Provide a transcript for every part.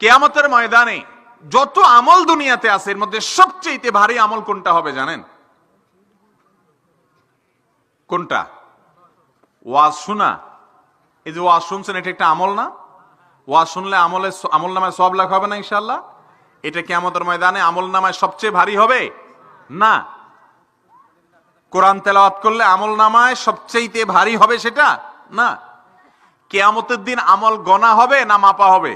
কিয়ামতের ময়দানে যত আমল দুনিয়াতে আছে এর মধ্যে সবচেয়ে ভারী আমল কোনটা হবে জানেন? কোনটা? ওয়াজ শোনা। এই যে ওয়াজ শুনছেন, এটা একটা আমল না? ওয়াজ শুনলে আমল নামায় সওয়াব লেখা হবে না ইনশাআল্লাহ? এটা কিয়ামতের ময়দানে আমল নামায় সবচেয়ে ভারী হবে না? কোরআন তেলাওয়াত করলে আমল নামায় সবচেয়ে ভারী হবে সেটা না। কিয়ামতের দিন আমল গণা হবে না মাপা হবে?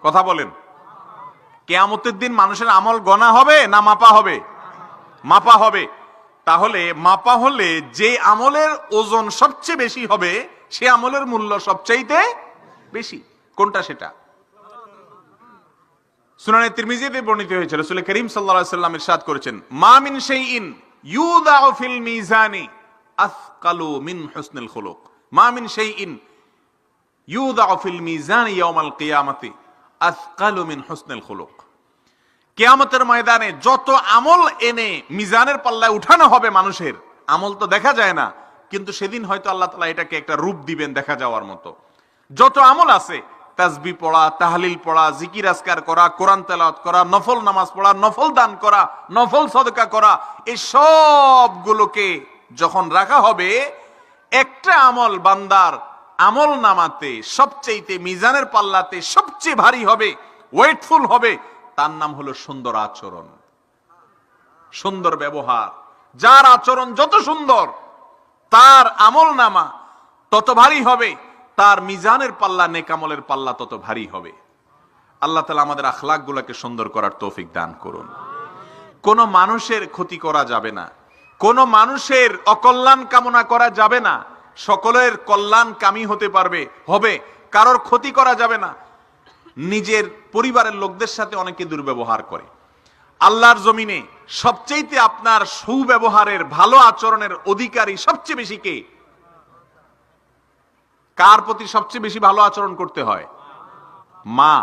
কথা বলেন। কিয়ামতের দিন মানুষের আমল গণা হবে না মাপা হবে? মাপা হবে। তাহলে মাপা হলে যে আমলের ওজন সবচেয়ে বেশি হবে সে আমলের মূল্য সবচাইতে বেশি। কোনটা সেটা? সুনানে তিরমিজিতে বর্ণিত হয়েছে, রাসূল করিম সাল্লাল্লাহু আলাইহি ওয়াসাল্লাম ইরশাদ করেছেন, মা মিন শাইইন ইউদাউ ফিল মিজানি আসকালু মিন হুসনিল খুলুক। মা মিন শাইইন ইউদাউ ফিল মিজানি ইয়াউমাল কিয়ামাতি আসকালু মিন হুসনিল খুলুক। কিয়ামতের ময়দানে যত আমল এনে মিজানের পাল্লায় উঠানো হবে মানুষের, আমল তো দেখা যায় না, কিন্তু সেদিন হয়তো আল্লাহ তাআলা এটাকে একটা রূপ দিবেন দেখা যাওয়ার মতো। যত আমল আছে, তাসবিহ পড়া, তাহলিল পড়া, জিকির আজকার করা, কোরআন তেলাওয়াত করা, নফল নামাজ পড়া, নফল দান করা, নফল সদকা করা, এই সবগুলোকে যখন রাখা হবে, একটা আমল বান্দার আমল নামাতে সবচেয়ে মিজানের পাল্লাতে সবচেয়ে ভারী হবে, ওয়েটফুল হবে, তার নাম হলো সুন্দর আচরণ, সুন্দর ব্যবহার। যার আচরণ যত সুন্দর তার আমল নামা তত ভারী হবে, তার মিজানের পাল্লা, নেক আমলের পাল্লা তত ভারী হবে। আল্লাহ তাআলা আমাদের আখলাক গুলাকে সুন্দর করার তৌফিক দান করুন। কোন মানুষের ক্ষতি করা যাবে না, কোন মানুষের অকল্যাণ কামনা করা যাবে না, সকলের কল্যাণ কামী হতে হবে, কারোর ক্ষতি করা যাবে না। নিজের পরিবারের লোকদের সাথে অনেকে দুর্ব্যবহার করে। আল্লাহর জমিনে সবচেয়ে আপনার সুব্যবহারের, ভালো আচরণের অধিকারী সবচেয়ে বেশি কে? কার প্রতি সবচেয়ে বেশি ভালো আচরণ করতে হয়? মা।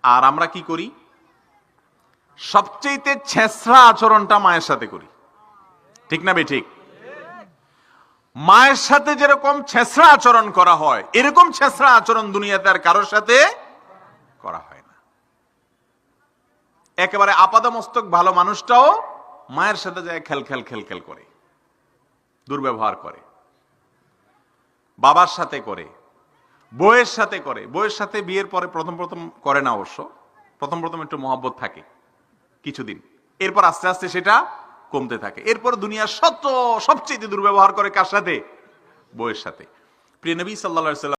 আর আমরা কি করি? সবচেয়ে ছেঁচড়া আচরণটা মায়ের সাথে করি, ঠিক না বেঠিক? মায়ের সাথে যেরকম ছেঁচড়া আচরণ করা হয়, এরকম ছেঁচড়া আচরণ দুনিয়াতে আর কারোর সাথে করা হয় না। একেবারে আপাদমস্তক ভালো মানুষটাও মায়ের সাথে যায় খেল করে, দুর্ব্যবহার করে। বাবার সাথে করে, বউয়ের সাথে করে। বউয়ের সাথে বিয়ের পরে প্রথম করে না অবশ্য, প্রথম একটু মহব্বত থাকে কিছুদিন, এরপর আস্তে আস্তে সেটা কমতে থাকে। এরপর দুনিয়ার সবচেয়ে দুর্ব্যবহার করে কার সাথে? বউয়ের সাথে। প্রিয় নবী সাল্লাল্লাহু আলাইহি ওয়াসাল্লাম